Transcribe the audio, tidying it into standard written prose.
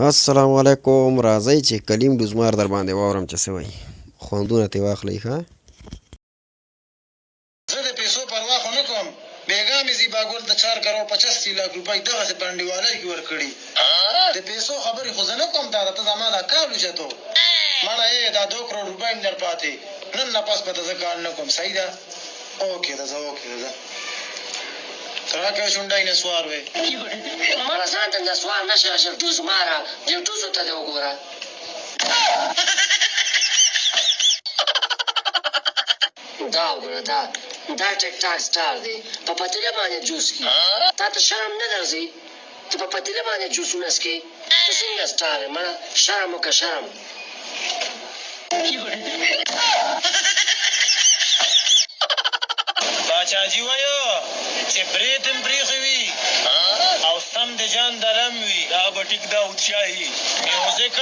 السلام علیکم. راځئ چې کلیم ډوزمار در باندې واورم چې څه وایي. خوندونه ترې واخلئ. ښه زه د پیسو پروا خو نه کوم. بیګا مې زیباګل د 4 کروڑ 85 لک روپۍ دغسې په انډیوالۍ کې ورکړي. د پیسو خبرې خو زه نه کوم. دا ته زما دا کال وچتو مړه دا 2 کروڑ روپۍ مې در پاتې. نن نه پس به ته زه کار نه کوم. صحیح ده؟ اوکې ده. زه اوکې ده. راکه شونډۍ نه سوار وې. مړه ځان ته د سوار نشه اشر ډوز ماره. دې ډوزو ته دې وګوره. دا وګوره دا ټیک ټاک سټار دی. په پتیله باندې جوس کی. تا ته شرم نه درځي چې په پتیله باندې جوسونه څکې؟ ته څنګه سټار یې مړه؟ شرم وکړه شرم. باچاجي وایو چې برید هم پرېښی وي او سم د جان د لم وي. دا به ټیک داود شاهي میوزیک